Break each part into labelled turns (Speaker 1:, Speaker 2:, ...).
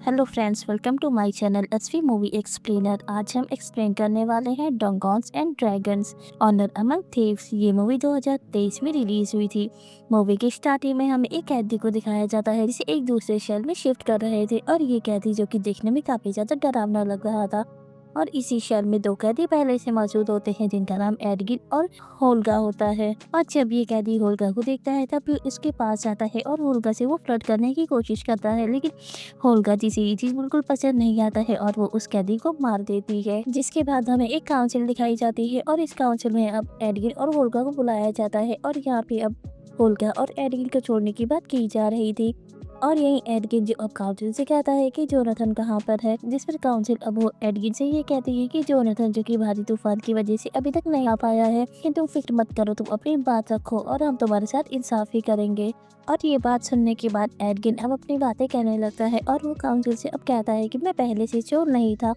Speaker 1: Hello friends, welcome to my channel SV movie explainer. आज हम explain करने वाले हैं dungeons and dragons honor among thieves. ये मूवी 2023 में रिलीज हुई थी। मूवी की स्टार्टिंग में हमें एक कैदी को दिखाया जाता है जिसे एक दूसरे शहर में शिफ्ट कर रहे थे, और ये कैदी जो कि देखने में काफी ज्यादा डरावना लग रहा था। और इसी शहर में दो कैदी पहले से मौजूद होते हैं जिनका नाम एडगिन और होल्गा होता है। और जब ये कैदी होल्गा को देखता है तब उसके पास जाता है और होल्गा से वो फ्लर्ट करने की कोशिश करता है, लेकिन होल्गा जिसे ये चीज बिल्कुल पसंद नहीं आता है और वो उस कैदी को मार देती है। जिसके बाद हमें एक काउंसिल दिखाई जाती है और इस काउंसिल में अब एडगिन और होल्गा को बुलाया जाता है, और यहाँ पे अब होल्गा और एडगिन को छोड़ने की बात की जा रही थी। और यही एडगिन जो अब काउंसिल से कहता है कि जोनाथन कहाँ पर है, जिस पर काउंसिल अब वो एडगिन से ये कहती है कि जोनाथन जो कि भारी तूफान की वजह से अभी तक नहीं आ पाया है, कि तुम फिक्र मत करो, तुम अपनी बात रखो और हम तुम्हारे साथ इंसाफ ही करेंगे। और ये बात सुनने के बाद एडगिन अब अपनी बातें कहने लगता है और वो काउंसिल से अब कहता है कि मैं पहले से चोर नहीं था,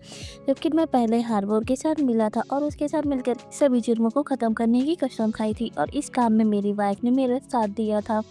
Speaker 1: जबकि मैं पहले हार्बोर के साथ मिला था और उसके साथ मिलकर सभी जुर्मों को खत्म करने की कसम खाई थी, और इस काम में मेरी वाइफ ने मेरा साथ दिया था।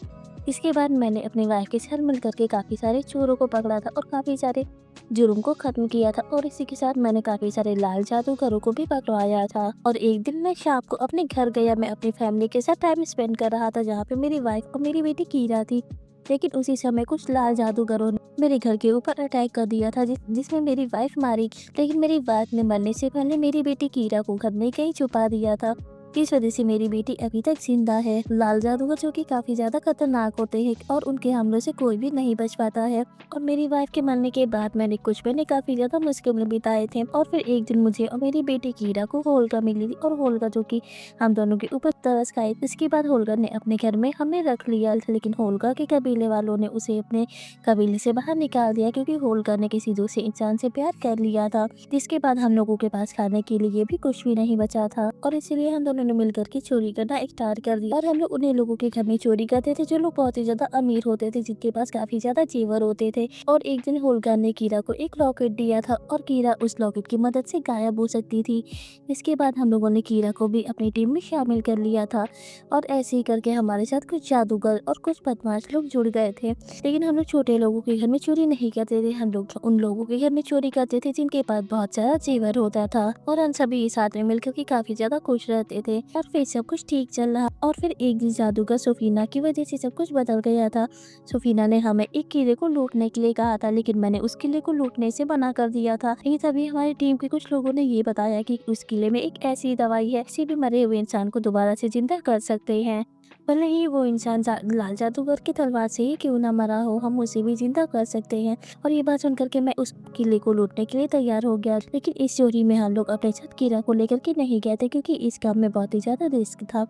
Speaker 1: इसके बाद मैंने अपनी वाइफ के साथ मिलकर के काफ़ी सारे चोरों को पकड़ा था और काफ़ी सारे जुर्म को ख़त्म किया था, और इसी के साथ मैंने काफ़ी सारे लाल जादूगरों को भी पकड़वाया था। और एक दिन मैं शाम को अपने घर गया, मैं अपनी फैमिली के साथ टाइम स्पेंड कर रहा था जहाँ पे मेरी वाइफ और मेरी बेटी कीरा थी। लेकिन उसी समय कुछ लाल जादूगरों ने मेरे घर के ऊपर अटैक कर दिया था, जिसमें मेरी वाइफ मारी, लेकिन मेरी वाइफ ने मरने से पहले मेरी बेटी कीरा को घर में कहीं छुपा दिया था। इस वजह से मेरी बेटी अभी तक जिंदा है। लाल जादूगर जो कि काफी ज्यादा खतरनाक होते हैं और उनके हमलों से कोई भी नहीं बच पाता है। और मेरी वाइफ के मरने के बाद मैंने कुछ महीने काफी ज्यादा मुश्किल में बिताए थे, और फिर एक दिन मुझे और मेरी बेटी कीरा को होल्गा मिली थी, और होल्गा जो कि हम दोनों के ऊपर तरस खाई। इसके बाद होल्गा ने अपने घर में हमें रख लिया, लेकिन होल्गा के कबीले वालों ने उसे अपने कबीले से बाहर निकाल दिया, क्योंकि होल्गा ने किसी दूसरे इंसान से प्यार कर लिया था। जिसके बाद हम लोगों के पास खाने के लिए भी कुछ भी नहीं बचा था, और इसीलिए हम दोनों ने मिलकर के चोरी करना स्टार्ट कर दिया। और हम लोग उन्हीं लोगों के घर में चोरी करते थे जो लोग बहुत ही ज्यादा अमीर होते थे, जिनके पास काफी ज्यादा जेवर होते थे। और एक दिन होल्गा ने कीरा को एक लॉकेट दिया था, और कीरा उस लॉकेट की मदद से गायब हो सकती थी। इसके बाद हम लोगों ने कीरा को भी अपनी टीम में शामिल कर लिया था, और ऐसे ही करके हमारे साथ कुछ जादूगर और कुछ बदमाश लोग जुड़ गए थे। लेकिन हम लोग छोटे लोगों के घर में चोरी नहीं करते थे, हम लोग उन लोगों के घर में चोरी करते थे जिनके पास बहुत सारा जेवर होता था, और हम सभी साथ में मिलकर के काफी ज्यादा खुश रहते थे। और फिर सब कुछ ठीक चल रहा, और फिर एक दिन जादूगर सोफीना की वजह से सब कुछ बदल गया था। सोफीना ने हमें एक किले को लूटने के लिए कहा था, लेकिन मैंने उस किले को लूटने से मना कर दिया था। लेकिन तभी हमारी टीम के कुछ लोगों ने ये बताया कि उस किले में एक ऐसी दवाई है, किसी भी मरे हुए इंसान को दोबारा से जिंदा कर सकते हैं। भले ही वो इंसान लाल जादूगर की तलवार से ही क्यों ना मरा हो, हम उसे भी जिंदा कर सकते हैं। और ये बात सुनकर के मैं उस किले को लूटने के लिए तैयार हो गया। लेकिन इस चोरी में हम लोग अपने साथ कीरा को लेकर के नहीं गए थे, क्योंकि इस काम में बहुत ही ज्यादा रिस्क था।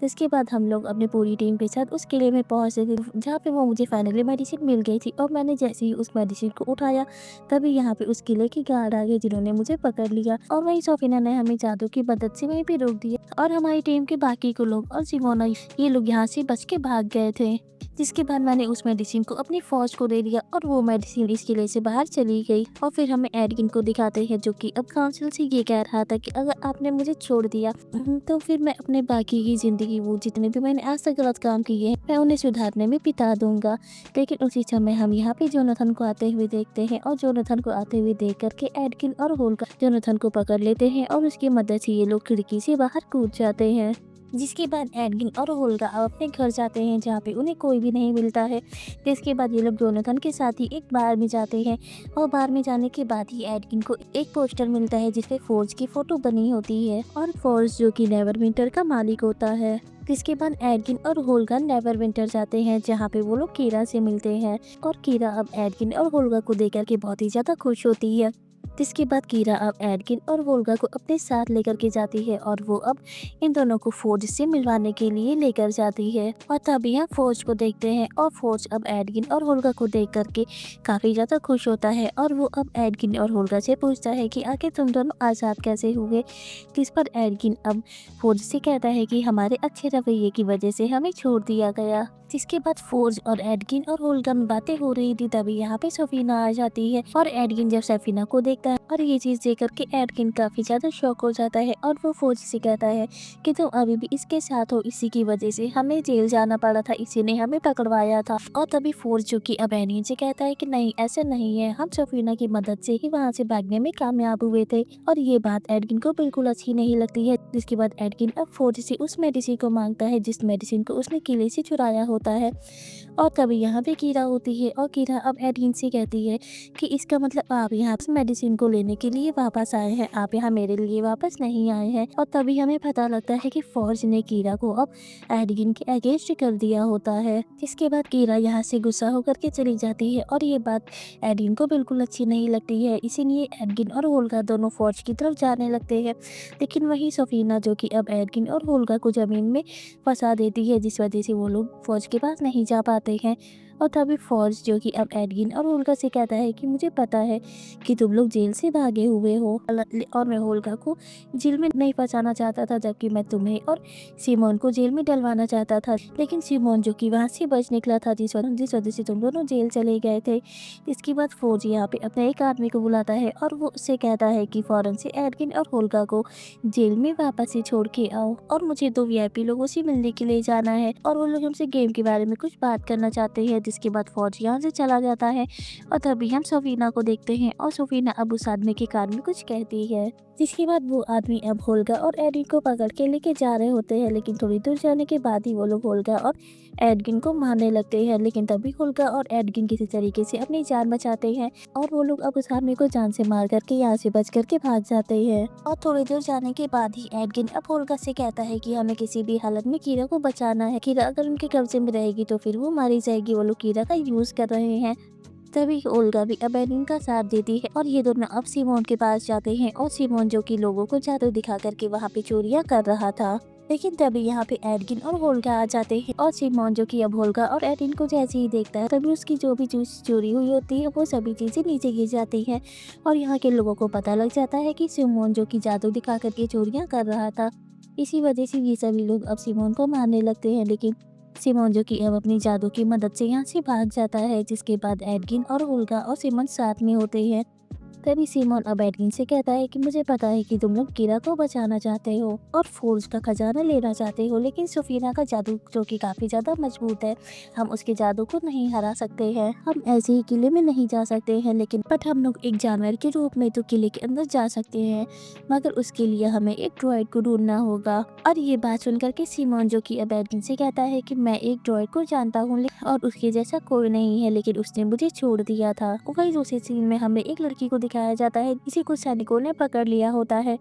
Speaker 1: जिसके बाद हम लोग अपनी पूरी टीम के साथ उस किले में पहुंचे थे, जहाँ पे वो मुझे फाइनली मेडिसिन मिल गई थी। और मैंने जैसे ही उस मेडिसिन को उठाया, तभी यहाँ पे उस किले की गार्ड आ गई, जिन्होंने मुझे पकड़ लिया। और वही सोफिना ने हमें जादू की मदद से वहीं पे रोक दिया, और हमारी टीम के बाकी को लोग और सिमोना ये लोग यहाँ से बच के भाग गए थे। जिसके बाद मैंने उस मेडिसिन को अपनी फौज को दे दिया, और वो मेडिसिन इस किले से बाहर चली गई। और फिर हमें एडगिन को दिखाते हैं, जो कि अब काउंसिल से ये कह रहा था कि अगर आपने मुझे छोड़ दिया तो फिर मैं अपने बाकी की जिंदगी, वो जितने भी मैंने आज तक गलत काम किए हैं, मैं उन्हें सुधारने में बिता दूंगा। लेकिन उसी समय हम यहाँ पे जोनाथन को आते हुए देखते हैं, और जोनाथन को आते हुए देख करके एडगिन और होल्गा जोनाथन को पकड़ लेते हैं, और उसकी मदद से ये लोग खिड़की से बाहर कूद जाते हैं। जिसके बाद एडगिन और होल्गा अब अपने घर जाते हैं, जहाँ पे उन्हें कोई भी नहीं मिलता है। जिसके बाद ये लोग जोनाथन के साथ ही एक बार में जाते हैं, और बार में जाने के बाद ही एडगिन को एक पोस्टर मिलता है जिसपे फोर्ज की फोटो बनी होती है, और फोर्ज जो कि नेवरविंटर का मालिक होता है। जिसके बाद एडगिन और होल्गा नेवरविंटर जाते हैं, जहाँ पे वो लोग कीरा से मिलते हैं, और कीरा अब एडगिन और होल्गा को देख करके बहुत ही ज्यादा खुश होती है। जिसके बाद कीरा अब एडगिन और वोल्गा को अपने साथ लेकर के जाती है, और वो अब इन दोनों को फोर्ज से मिलवाने के लिए लेकर जाती है। और तभी हम फोर्ज को देखते हैं, और फोर्ज अब एडगिन और होल्गा को देख करके काफी ज्यादा खुश होता है, और वो अब एडगिन और होल्गा से पूछता है कि आखिर तुम दोनों आजाद कैसे हुए। जिस पर एडगिन अब फोर्ज से कहता है कि हमारे अच्छे रवैये की वजह से हमें छोड़ दिया गया। जिसके बाद फोर्ज और एडगिन और होल्गा में बातें हो रही थी, तभी यहाँ पे सफीना आ जाती है, और एडगिन जब सफीना को देखता है और ये चीज़ देख कर के एडकिन काफ़ी ज़्यादा शॉक हो जाता है और वो फौजी से कहता है कि तुम अभी भी इसके साथ हो, इसी की वजह से हमें जेल जाना पड़ा था, इसी ने हमें पकड़वाया था। और तभी फोर्ज जो कि अब एडकिन से कहता है कि नहीं, ऐसा नहीं है, हम सफीना की मदद से ही वहाँ से भागने में कामयाब हुए थे। और ये बात एडकिन को बिल्कुल अच्छी नहीं लगती है, जिसके बाद एडकिन अब फोर्ज से उस मेडिसिन को मांगता है जिस मेडिसिन को उसने किले से चुराया होता है। और तभी यहाँ पे कीरा होती है और कीरा अब एडकिन से कहती है कि इसका मतलब आप यहाँ इस मेडिसिन को लेने के लिए वापस आए हैं, आप यहाँ मेरे लिए वापस नहीं आए हैं। और तभी हमें पता लगता है कि फौज ने कीरा को अब एडकिन के अगेंस्ट कर दिया होता है। इसके बाद कीरा यहाँ से गुस्सा होकर के चली जाती है और ये बात एडकिन को बिल्कुल अच्छी नहीं लगती है, इसीलिए एडकिन और होल्गा दोनों फौज की तरफ जाने लगते हैं। लेकिन वही सफीना जो कि अब एडकिन और होल्गा को जमीन में फंसा देती है, जिस वजह से वो लोग फौज के पास नहीं जा पाते हैं। और तभी फौज जो कि अब एडकिन और होल्गा से कहता है कि मुझे पता है कि तुम लोग जेल से भागे हुए हो और मैं होल्गा को जेल में नहीं फंसाना चाहता था, जबकि मैं तुम्हें और सिमोन को जेल में डलवाना चाहता था। लेकिन सिमोन जो कि वहाँ से बच निकला था, जिस वजह से तुम दोनों जेल चले गए थे। इसके बाद फौज यहाँ पे अपने एक आदमी को बुलाता है और वो उससे कहता है कि फौरन से एडकिन और होल्गा को जेल में वापस से छोड़ के आओ और मुझे 2 वीआईपी लोगों से मिलने के लिए जाना है और वो लोग हमसे गेम के बारे में कुछ बात करना चाहते हैं। जिसके बाद फौज यहाँ से चला जाता है और तभी हम सफीना को देखते हैं और सफीना अब उस आदमी के कान में कुछ कहती है। जिसके बाद वो आदमी अब होल्गा और एडकिन को पकड़ के लेके जा रहे होते हैं, लेकिन थोड़ी दूर जाने के बाद ही वो लोग होल्गा और एडकिन को मारने लगते हैं। लेकिन तभी होल्गा और एडकिन किसी तरीके से अपनी जान बचाते हैं और वो लोग अब उस आदमी को जान से मार करके यहाँ से बच करके भाग जाते हैं। और थोड़ी दूर जाने के बाद ही एडकिन अब होल्गा से कहता है कि हमें किसी भी हालत में कीरा को बचाना है, कीरा अगर उनके कब्जे में रहेगी तो फिर वो मारी जाएगी, वो लोग कीरा का यूज कर रहे हैं। तभी ओल्गा भी अब एडकिन का साथ देती है और ये दोनों अब सिमोन के पास जाते हैं और सिमोन जो कि लोगों को जादू दिखा करके वहाँ पे चोरियां कर रहा था। लेकिन तभी यहाँ पे एडकिन और होल्गा आ जाते हैं और सिमोन जो कि अब होल्गा और एडकिन को जैसे ही देखता है तभी उसकी जो भी चीज चोरी हुई होती है वो सभी चीजें नीचे गिर जाती हैं और यहाँ के लोगों को पता लग जाता है कि सिमोन जो कि जादू दिखा करके चोरियां कर रहा था। इसी वजह से ये सभी लोग अब सिमोन को मारने लगते हैं, लेकिन सिमोन जो कि अब अपनी जादू की मदद से यहाँ से भाग जाता है। जिसके बाद एडकिन और होल्गा और सिमोन साथ में होते हैं। तभी सिमोन अब एडकिन से कहता है कि मुझे पता है कि तुम लोग कीरा को बचाना चाहते हो और फोर्ज का खजाना लेना चाहते हो, लेकिन सफीना का जादू जो कि काफी ज्यादा मजबूत है, हम उसके जादू को नहीं हरा सकते हैं। हम ऐसे ही किले में नहीं जा सकते हैं, लेकिन बट हम लोग एक जानवर के रूप में तो किले के अंदर जा सकते हैं, मगर उसके लिए हमें एक ड्रॉइड को ढूंढना होगा। और ये बात सुन करके सिमोन जो कि अब एडकिन से कहता है कि मैं एक ड्रॉइड को जानता हूँ और उसके जैसा कोई नहीं है, लेकिन उसने मुझे छोड़ दिया था। वही दूसरे सीन में हमें एक लड़की को दिखाया जाता है, इसी को सैनिकों ने पकड़ लिया होता है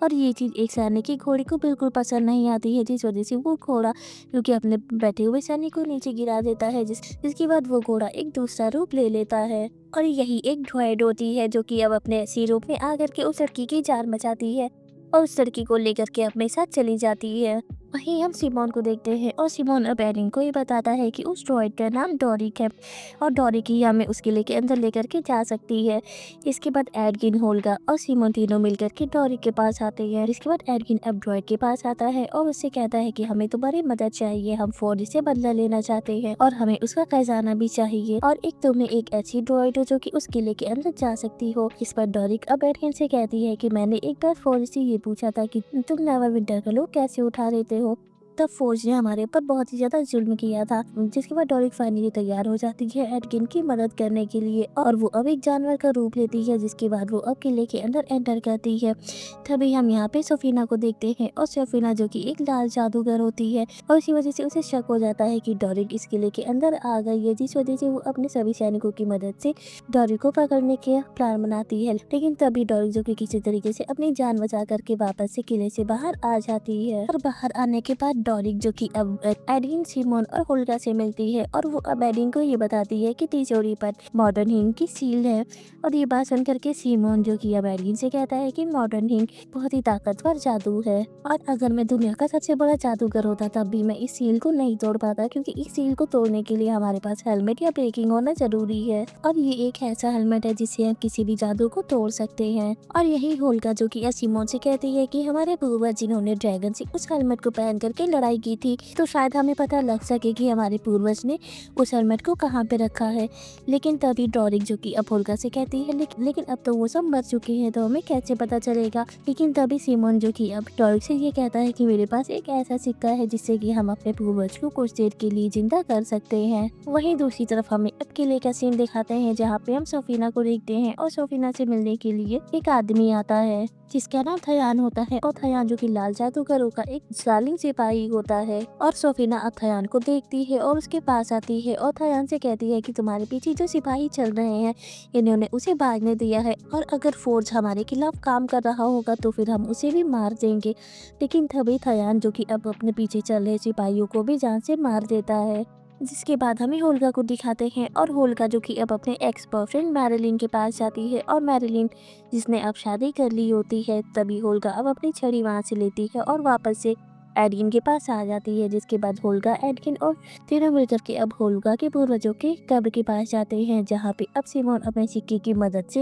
Speaker 1: और ये चीज एक सैनिक की घोड़े को बिल्कुल पसंद नहीं आती है, जिस वजह से वो घोड़ा क्योंकि अपने बैठे हुए सैनिक को नीचे गिरा देता है, जिसके बाद वो घोड़ा एक दूसरा रूप ले लेता है और यही एक ड्रॉइड होती है जो कि अब अपने ऐसी रूप में आकर के उस लड़की की जान बचाती है और उस लड़की को लेकर के अपने साथ चली जाती है। वहीं हम सिमोन को देखते हैं और सिमोन अब एडकिन को ये बताता है कि उस ड्रॉइड का नाम डोरिक है और डोरिक ही हमें उसके लिए के अंदर लेकर के जा सकती है। इसके बाद एडकिन, होल्गा और सिमोन तीनों मिलकर के डोरिक के पास आते हैं। इसके बाद एडकिन अब ड्रॉइड के पास आता है और उससे कहता है कि हमें तुम्हारी मदद चाहिए, हम फौज से बदला लेना चाहते हैं और हमें उसका खजाना भी चाहिए और एक तुम्हें एक ऐसी ड्रॉइड हो जो कि उस किले के अंदर जा सकती हो। इस पर डोरिक अब एडकिन से कहती है कि मैंने एक बार फौज से ये पूछा था कि तुम नेवरविंटर का लोग कैसे उठा देते हो, तब फौज ने हमारे ऊपर बहुत ही ज्यादा जुल्म किया था। जिसके बाद डोरिक फाइनली तैयार हो जाती है एडकिन की मदद करने के लिए और वो अब एक जानवर का रूप लेती है, जिसके बाद वो अब किले के अंदर एंटर करती है। तभी हम यहाँ पे सफीना को देखते हैं और सफीना जो कि एक लाल जादूगर होती है और इसी वजह से उसे शक हो जाता है कि डोरिक इस किले के अंदर आ गई है, जिस वजह से वो अपने सभी सैनिकों की मदद से डोरिक को पकड़ने के प्लान बनाती है। लेकिन तभी डोरिक जो कि किसी तरीके से अपनी जान बचा करके वापस से किले से बाहर आ जाती है और बाहर आने के बाद डोरिक जो कि अब एडकिन, सिमोन और होल्गा से मिलती है और वो अब एडकिन को ये बताती है कि तिजोरी पर मॉडर्न हिंग की सील है। और ये बात सुन करके सिमोन जो कि अब एडकिन से कहता है कि मॉडर्न हिंग बहुत ही ताकतवर जादू है और अगर मैं दुनिया का सबसे बड़ा जादूगर होता तब भी मैं इस सील को नहीं तोड़ पाता, क्योंकि इस सील को तोड़ने के लिए हमारे पास हेलमेट या ब्रेकिंग होना जरूरी है और ये एक ऐसा हेलमेट है जिससे हम किसी भी जादू को तोड़ सकते हैं। और यही होल्गा जो कि सिमोन से कहती है कि हमारे पूर्वज जिन्होंने ड्रैगन से उस हेलमेट को पहन करके लड़ाई की थी, तो शायद हमें पता लग सके कि हमारे पूर्वज ने उस हेलमेट को कहाँ पे रखा है। लेकिन तभी डोरिक जो कि अब होल्गा से कहती है, लेकिन अब तो वो सब मर चुके हैं, तो हमें कैसे पता चलेगा। लेकिन तभी सिमोन जो कि अब डोरिक से ये कहता है कि मेरे पास एक ऐसा सिक्का है जिससे कि हम अपने पूर्वज को कुछ देर के लिए जिंदा कर सकते हैं। वहीं दूसरी तरफ हमें अब किले का सीन दिखाते हैं, जहाँ पे हम सोफिना को देखते हैं और सोफिना से मिलने के लिए एक आदमी आता है जिसका नाम थयान होता है, और थयान जो कि लाल जादूगरों का एक जालिम सिपाही होता है। और सोफिना अब थयान को देखती है और उसके पास आती है और थयान से कहती है कि तुम्हारे पीछे जो सिपाही चल रहे हैं, इन्होंने उसे भागने दिया है, और अगर फोर्ज हमारे खिलाफ काम कर रहा होगा तो फिर हम उसे भी मार देंगे। लेकिन तभी थयान जो कि अब अपने पीछे चल रहे सिपाहियों को भी जान से मार देता है। जिसके बाद हमें होल्गा को दिखाते हैं, और होल्गा जो कि अब अपने एक्स बॉयफ्रेंड मैरिलिन के पास जाती है, और मैरिलिन जिसने अब शादी कर ली होती है, तभी होल्गा अब अपनी छड़ी वहाँ से लेती है और वापस से एडगिन के पास आ जाती है। जिसके बाद होल्गा, एडगिन और तीनों मिलकर के अब होल्गा के पूर्वजों के कब्र के पास जाते हैं, जहाँ पे अब सिमोन अपने सिक्के की मदद से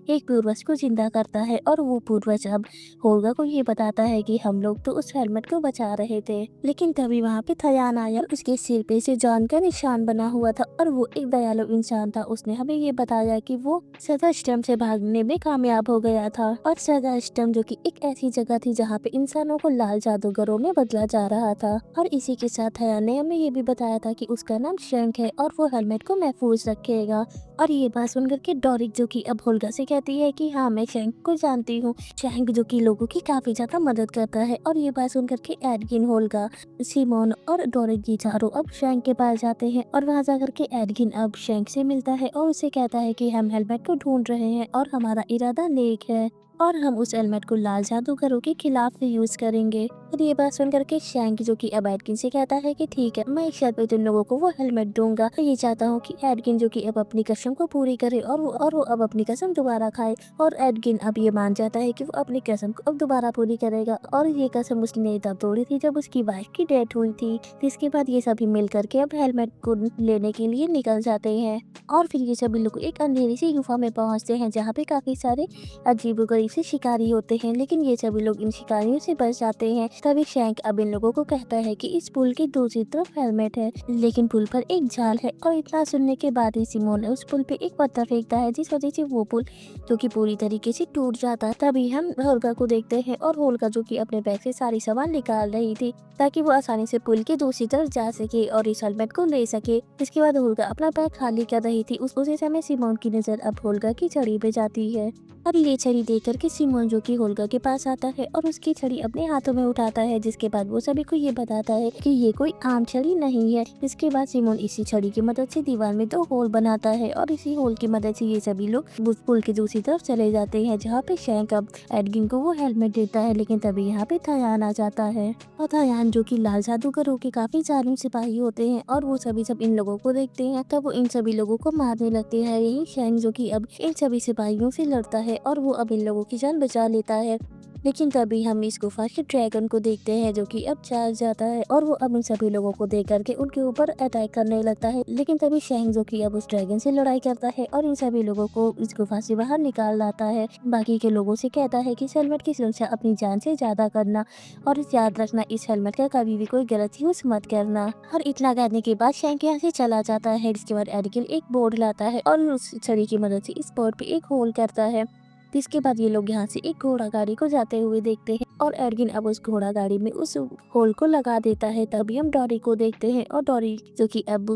Speaker 1: एक पूर्वज को जिंदा करता है, और वो पूर्वज अब होल्गा को ये बताता है कि हम लोग तो उस हेलमेट को बचा रहे थे। लेकिन तभी वहाँ पे थयान आया, उसके सिर पे से जान का निशान बना हुआ था, और वो एक दयालु इंसान था। उसने हमें ये बताया कि वो सदा स्टम से भागने में कामयाब हो गया था, और सदा स्टम जो कि एक ऐसी जगह थी जहाँ पे इंसानों को लाल जादूगरों में बदला जा रहा था। और इसी के साथ हयान ने हमें ये भी बताया था कि उसका नाम शंख है, और वो हेलमेट को महफूज रखेगा। और ये बात सुनकर के डोरिक जो कि अब होल्गा से कहती है कि हाँ, मैं शंख को जानती हूँ, शंख जो कि लोगों की काफी ज्यादा मदद करता है। और ये बात सुनकर के एडगिन, होल्गा, सिमोन और डोरिक ये चारों अब शंख के पास जाते हैं, और वहाँ जाकर के एडगिन अब शंख से मिलता है और उसे कहता है कि हम हेलमेट को ढूंढ रहे हैं और हमारा इरादा नेक है, और हम उस हेलमेट को लाल जादूगरों के खिलाफ यूज करेंगे। और ये बात सुनकर के शैंक जो कि अब एडगिन से कहता है कि ठीक है, मैं इस शर्त पे तुम लोगों को वो हेलमेट दूंगा। तो ये चाहता हूँ कि एडगिन जो कि अब अपनी कसम को पूरी करे, और वो अब अपनी कसम दोबारा खाए। और एडगिन अब ये मान जाता है कि वो अपनी कसम को अब दोबारा पूरी करेगा, और ये कसम उसने तब तोड़ी थी जब उसकी वाइफ की डेथ हुई थी। इसके बाद ये सभी मिल करके अब हेलमेट को लेने के लिए निकल जाते हैं, और फिर ये सभी लोग एक अंधेरी सी गुफा में पहुंचते हैं, जहाँ पे काफी सारे अजीबोगरीब से शिकारी होते हैं। लेकिन ये सभी लोग इन शिकारियों से बच जाते हैं। तभी शैंक अब इन लोगों को कहता है कि इस पुल की दूसरी तरफ हेलमेट है, लेकिन पुल पर एक जाल है। और इतना सुनने के बाद ही सिमोन उस पुल पे एक पत्थर फेंकता है, जिस वजह से वो पुल जो कि पूरी तरीके से टूट जाता है। तभी हम होल्गा को देखते हैं, और होल्गा जो कि अपने बैग से सारी सामान निकाल रही थी, ताकि वो आसानी से पुल की दूसरी तरफ जा सके और इस हेलमेट को ले सके। इसके बाद होल्गा अपना बैग खाली कर रही थी, उसी समय सिमोन की नजर अब होल्गा की छड़ी पे जाती है, और ये छड़ी देख करके सिमोन जो कि होल्गा के पास आता है और उसकी छड़ी अपने हाथों में उठाता है। जिसके बाद वो सभी को ये बताता है कि ये कोई आम छड़ी नहीं है। इसके बाद सिमोन इसी छड़ी की मदद से दीवार में 2 होल बनाता है, और इसी होल की मदद से ये सभी लोग उस पुल की दूसरी तरफ चले जाते हैं, जहाँ पे शैंक अब एडगिन को वो हेलमेट देता है। लेकिन तभी यहाँ पे थयान आ जाता है, और थयान जो कि लाल जादूगरों के काफी जालिम सिपाही होते हैं, और वो सभी सब इन लोगों को देखते हैं, तब वो इन सभी लोगों को मारने लगते हैं। यही शैंक जो कि अब इन सभी सिपाहियों से लड़ता है, और वो अब इन लोगों की जान बचा लेता है। लेकिन तभी हम इस गुफा के ड्रैगन को देखते हैं, जो कि अब जाग जाता है, और वो अब इन सभी लोगों को देख करके उनके ऊपर अटैक करने लगता है। लेकिन तभी शैंक जो कि अब उस ड्रैगन से लड़ाई करता है, और इन सभी लोगों को इस गुफा से बाहर निकाल लाता है। बाकी के लोगों से कहता है कि इस हेलमेट की सुरक्षा अपनी जान से ज्यादा करना, और याद रखना इस हेलमेट का कभी भी कोई गलत यूज मत करना। और इतना कहने के बाद शैंक यहाँ से चला जाता है। जिसके बाद एडगिन एक बोर्ड लाता है, और उस छड़ी की मदद से इस बोर्ड पे एक होल करता है। जिसके बाद ये लोग यहाँ से एक घोड़ा गाड़ी को जाते हुए देखते हैं, और एडगिन अब उस घोड़ा गाड़ी में उस होल को लगा देता है। तभी हम डोरी को देखते हैं, और डोरी जो कि अब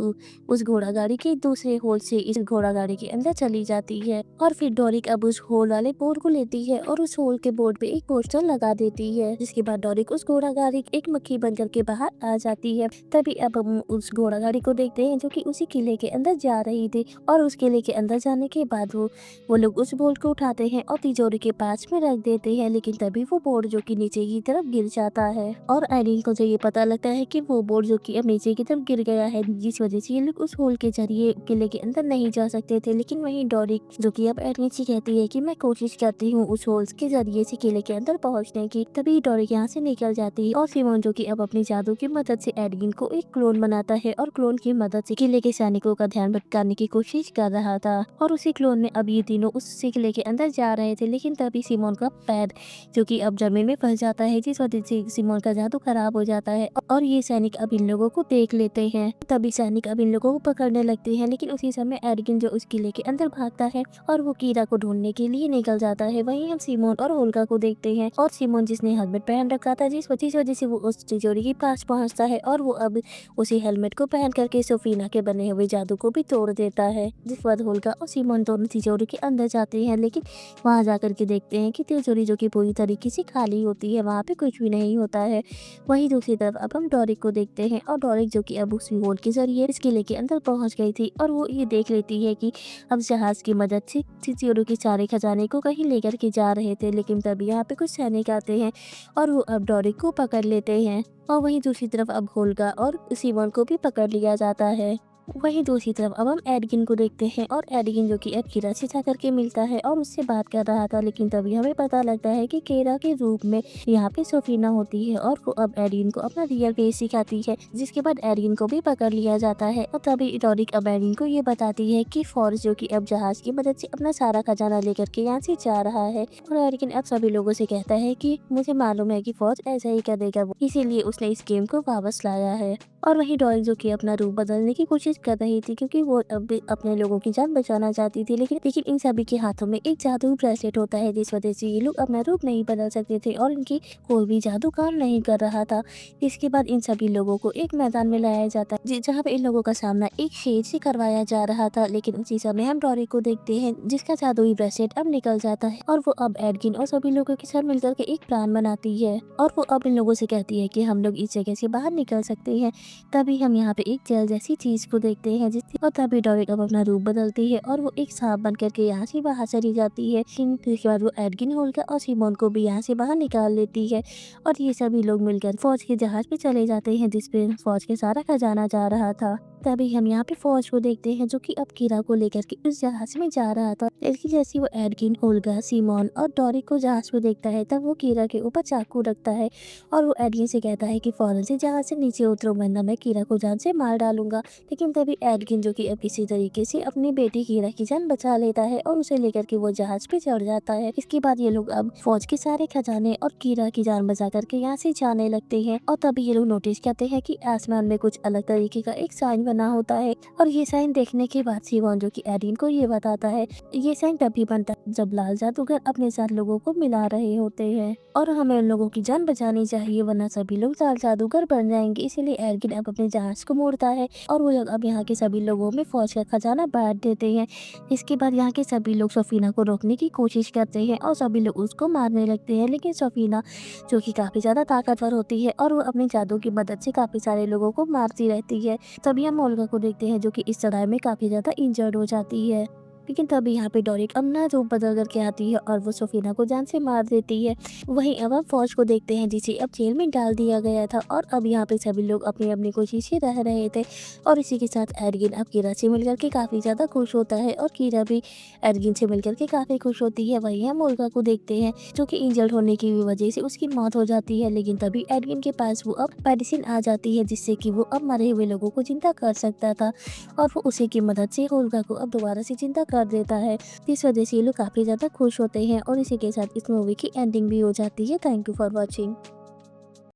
Speaker 1: उस घोड़ा गाड़ी के दूसरे होल से इस घोड़ा गाड़ी के अंदर चली जाती है, और फिर डोरिक अब उस होल वाले बोर्ड को लेती है और उस होल के बोर्ड पे एक पोस्टर लगा देती है। जिसके बाद डोरिक उस घोड़ा गाड़ी एक मक्खी बन करके बाहर आ जाती है। तभी अब हम उस घोड़ा गाड़ी को देखते हैं, जो कि उसी किले के अंदर जा रही थी, और उस किले के अंदर जाने के बाद वो लोग उस बोर्ड को उठाते हैं और तिजोरी के पास में रख देते हैं। लेकिन तभी वो बोर्ड जो कि नीचे की तरफ गिर जाता है, और एडगिन को जो ये पता लगता है कि वो बोर्ड जो कि अब नीचे की तरफ गिर गया है, जिस वजह से ये लोग उस होल के जरिए किले के अंदर नहीं जा सकते थे। लेकिन वहीं डोरिक जो कि अब एडगिन से कहती है कि मैं कोशिश करती हूँ उस होल के जरिए से किले के अंदर पहुँचने की। तभी डोरिक यहाँ से निकल जाती है, और सिमोन जो कि अब अपनी जादू की मदद से एडगिन को एक क्लोन बनाता है, और क्लोन की मदद से किले के सैनिकों का ध्यान भटकाने की कोशिश कर रहा था। और उसी क्लोन में अब ये तीनों उस किले के अंदर जा रहे थे। लेकिन तभी सिमोन का पैर जो कि अब जमीन में फंस जाता है, जिस वजह से सिमोन का जादू खराब हो जाता है और ये सैनिक अब इन लोगों को देख लेते हैं। तभी सैनिक अब इन लोगों को पकड़ने लगते हैं, लेकिन उसी समय एडगिन जो उस किले के अंदर भागता है और वो कीरा को ढूंढने के लिए निकल जाता है। वहीं हम सिमोन और होल्गा को देखते हैं और सिमोन जिसने हेलमेट पहन रखा था, जिस वजह से वो उस तिजोरी के पास पहुंचता है और वो अब उसी हेलमेट को पहन करके सोफीना के बने हुए जादू को भी तोड़ देता है। जिस बाद होल्गा और सिमोन दोनों तिजोरी के अंदर जाते हैं, लेकिन वहां जाकर के देखते हैं कि तिजोरी जो कि पूरी तरीके से खाली होती है, वहां पे कुछ भी नहीं होता है। वहीं दूसरी तरफ अब हम डोरिक को देखते हैं और डोरिक जो कि अब उस रिमोट के जरिए इस किले के अंदर पहुंच गई थी और वो ये देख लेती है कि अब जहाज की मदद से तिजोरी के सारे खजाने को कहीं लेकर के जा रहे थे, लेकिन तभी यहाँ पे कुछ सैनिक आते हैं और वो अब डोरिक को पकड़ लेते हैं। और वहीं दूसरी तरफ अब होल्गा और सिमोन को भी पकड़ लिया जाता है। वहीं दूसरी तरफ अब हम एडगिन को देखते हैं और एडगिन जो कि अब कीरा से जा करके मिलता है और उससे बात कर रहा था, लेकिन तभी हमें पता लगता है कि कीरा के रूप में यहाँ पे सोफीना होती है और वो अब एडगिन को अपना रियल फेस सिखाती है, जिसके बाद एडगिन को भी पकड़ लिया जाता है। और तभी डोरिक अब एडगिन को ये बताती है कि फॉर्स जो कि अब जहाज की मदद से अपना सारा खजाना लेकर के यहाँ से जा रहा है और एडगिन अब सभी लोगों से कहता है कि मुझे मालूम है कि फौज ऐसा ही करेगा, वो इसीलिए उसने इस गेम को वापस लाया है। और वहीं डोरिक जो कि अपना रूप बदलने की कोशिश कर रही थी, क्योंकि वो अब भी अपने लोगों की जान बचाना चाहती थी, लेकिन इन सभी के हाथों में एक जादू ब्रेसलेट होता है, जिस वजह से ये लोग अपना रूप नहीं बदल सकते थे और इनकी कोई भी जादू काम नहीं कर रहा था। इसके बाद इन सभी लोगों को एक मैदान में लाया जाता है, जहाँ पे इन लोगों का सामना एक शेर से करवाया जा रहा था। लेकिन उसी समय हम डोरिक को देखते हैं जिसका जादुई ब्रेसलेट अब निकल जाता है और वो अब एडगिन और सभी लोगों के साथ मिलकर के एक प्लान बनाती है और वो अब इन लोगों से कहती है कि हम लोग इस जगह से बाहर निकल सकते हैं। तभी हम यहाँ पे एक जेल जैसी चीज को देखते हैं और तभी डोरिक अब अपना रूप बदलती है और वो एक सांप बन करके यहाँ से बाहर चली जाती है। फिर उसके बाद वो एडगिन, होल्गा और सिमोन को भी यहाँ से बाहर निकाल लेती है और ये सभी लोग मिलकर फौज के जहाज पे चले जाते हैं, जिसपे फौज के सारा खजाना जा रहा था। तभी हम यहाँ पे फौज को देखते हैं जो कि अब कीरा को लेकर के उस जहाज में जा रहा था, लेकिन जैसे वो एडगिन, होल्गा, सिमोन और डोरिक को जहाज में देखता है, तब वो कीरा के ऊपर चाकू रखता है और वो एडगिन से कहता है कि फौरन से जहाज से नीचे उतरो, वरना मैं कीरा को जान से मार डालूंगा। लेकिन तभी एडगिन जो कि अब किसी तरीके से अपनी बेटी कीरा की जान बचा लेता है और उसे लेकर के वो जहाज पे चढ़ जाता है। इसके बाद ये लोग अब फौज के सारे खजाने और कीरा की जान बचा करके यहाँ से जाने लगते हैं और तभी ये लोग नोटिस करते हैं कि आसमान में कुछ अलग तरीके का एक साइन बना होता है और ये साइन देखने के बाद सिमोन जो कि एडगिन को ये बताता है, ये साइन तभी बनता है जब लाल जादूगर अपने साथ लोगों को मिला रहे होते हैं और हमें उन लोगों की जान बचानी चाहिए, वरना सभी लोग लाल जादूगर बन जाएंगे। इसीलिए एडगिन अब अपने जहाज को मोड़ता है और वो लोग अब यहाँ के सभी लोगों में फौज का खजाना बांट देते हैं। इसके बाद यहाँ के सभी लोग सोफीना को रोकने की कोशिश करते हैं और सभी लोग उसको मारने लगते हैं, लेकिन सोफीना जो कि काफी ज्यादा ताकतवर होती है और वो अपने जादू की मदद से काफी सारे लोगों को मारती रहती है। तभी हम ओल्गा को देखते हैं जो कि इस लड़ाई में काफी ज्यादा इंजर्ड हो जाती है, लेकिन तभी यहाँ पे डोरिक अपना रूप बदल करके आती है और वो सोफीना को जान से मार देती है। वहीं अब हम फौज को देखते हैं जिसे अब जेल में डाल दिया गया था और अब यहाँ पे सभी लोग अपनी अपनी कोशिश से रह रहे थे और इसी के साथ एडगिन अब कीरा से मिलकर के काफ़ी ज़्यादा खुश होता है और कीरा भी एडगिन से मिलकर के काफ़ी खुश होती है। वहीं हम ओल्गा को देखते हैं जो कि इंजर्ड होने की वजह से उसकी मौत हो जाती है, लेकिन तभी एडगिन के पास वो अब मेडिसिन आ जाती है जिससे कि वो अब मरे हुए लोगों को जिंदा कर सकता था और वो उसी की मदद से ओल्गा को अब दोबारा से जिंदा कर देता है। इस वजह से ये लोग काफी ज्यादा खुश होते हैं और इसी के साथ इस मूवी की एंडिंग भी हो जाती है। Thank you for watching.